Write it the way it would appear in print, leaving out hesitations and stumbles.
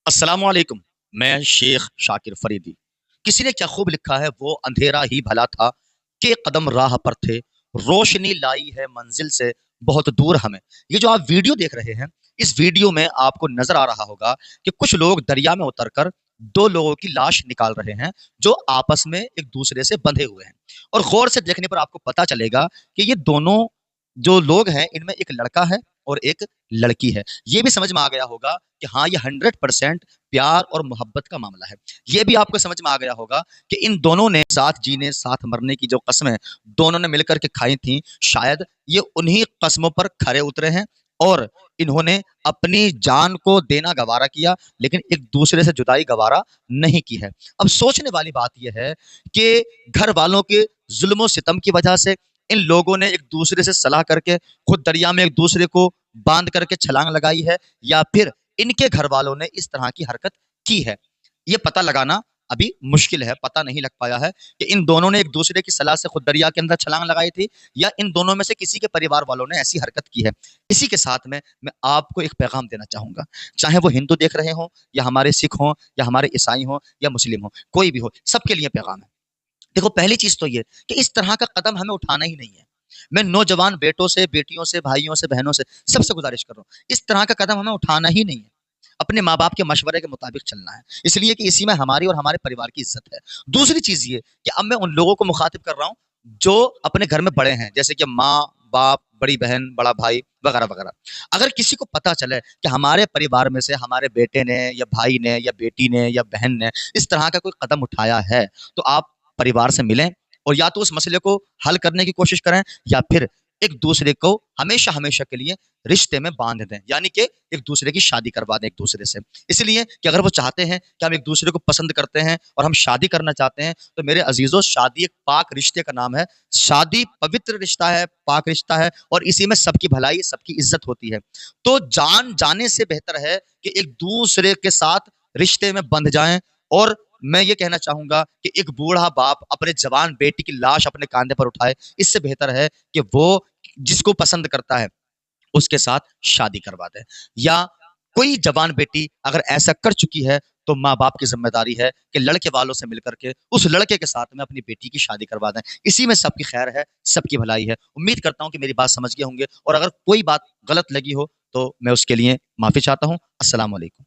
अस्सलामु अलैकुम। मैं शेख शाकिर फरीदी। किसी ने क्या खूब लिखा है, वो अंधेरा ही भला था कि कदम राह पर थे, रोशनी लाई है मंजिल से बहुत दूर हमें। ये जो आप वीडियो देख रहे हैं, इस वीडियो में आपको नजर आ रहा होगा कि कुछ लोग दरिया में उतरकर दो लोगों की लाश निकाल रहे हैं जो आपस में एक दूसरे से बंधे हुए हैं। और गौर से देखने पर आपको पता चलेगा कि ये दोनों जो लोग हैं, इनमें एक लड़का है और एक लड़की है। ये भी समझ में आ गया होगा कि हाँ, ये 100% प्यार और मोहब्बत का मामला है। ये भी आपको समझ में आ गया होगा कि इन दोनों ने साथ जीने साथ मरने की जो कस्में दोनों ने मिलकर के खाई थी, शायद ये उन्हीं कस्मों पर खरे उतरे हैं और इन्होंने अपनी जान को देना गवारा किया, लेकिन एक दूसरे से जुदाई गवारा नहीं की है। अब सोचने वाली बात यह है कि घर वालों के जुल्म सितम की वजह से इन लोगों ने एक दूसरे से सलाह करके खुद दरिया में एक दूसरे को बांध करके छलांग लगाई है, या फिर इनके घर वालों ने इस तरह की हरकत की है। ये पता लगाना अभी मुश्किल है, पता नहीं लग पाया है कि इन दोनों ने एक दूसरे की सलाह से खुद दरिया के अंदर छलांग लगाई थी या इन दोनों में से किसी के परिवार वालों ने ऐसी हरकत की है। इसी के साथ में मैं आपको एक पैगाम देना चाहूंगा, चाहे वो हिंदू देख रहे हों या हमारे सिख हों या हमारे ईसाई हों या मुस्लिम हों, कोई भी हो, सबके लिए पैगाम है। देखो, पहली चीज तो ये कि इस तरह का कदम हमें उठाना ही नहीं है। मैं नौजवान बेटों से, बेटियों से, भाइयों से, बहनों से, सबसे गुजारिश कर रहा हूँ, इस तरह का कदम हमें उठाना ही नहीं है। अपने माँ बाप के मशवरे के मुताबिक चलना है, इसलिए कि इसी में हमारी और हमारे परिवार की इज्जत है। दूसरी चीज ये कि अब मैं उन लोगों को मुखातिब कर रहा हूँ जो अपने घर में बड़े हैं, जैसे कि माँ बाप, बड़ी बहन, बड़ा भाई वगैरह वगैरह। अगर किसी को पता चले कि हमारे परिवार में से हमारे बेटे ने या भाई ने या बेटी ने या बहन ने इस तरह का कोई कदम उठाया है, तो आप परिवार से मिलें और या तो उस मसले को हल करने की कोशिश करें या फिर एक दूसरे को हमेशा हमेशा के लिए रिश्ते में बांध दें, यानी कि एक दूसरे की शादी करवा दें एक दूसरे से। इसलिए कि अगर वो चाहते हैं कि हम एक दूसरे को पसंद करते हैं और हम शादी करना चाहते हैं, तो मेरे अजीजों, शादी एक पाक रिश्ते का नाम है। शादी पवित्र रिश्ता है, पाक रिश्ता है, और इसी में सबकी भलाई, सबकी इज्जत होती है। तो जान जाने से बेहतर है कि एक दूसरे के साथ रिश्ते में बंध जाएं। और मैं ये कहना चाहूंगा कि एक बूढ़ा बाप अपने जवान बेटी की लाश अपने कांधे पर उठाए, इससे बेहतर है कि वो जिसको पसंद करता है उसके साथ शादी करवा दे। या कोई जवान बेटी अगर ऐसा कर चुकी है, तो माँ बाप की जिम्मेदारी है कि लड़के वालों से मिलकर के उस लड़के के साथ में अपनी बेटी की शादी करवा दें। इसी में सबकी खैर है, सबकी भलाई है। उम्मीद करता हूं कि मेरी बात समझ गए होंगे, और अगर कोई बात गलत लगी हो तो मैं उसके लिए माफी चाहता हूं। अस्सलाम वालेकुम।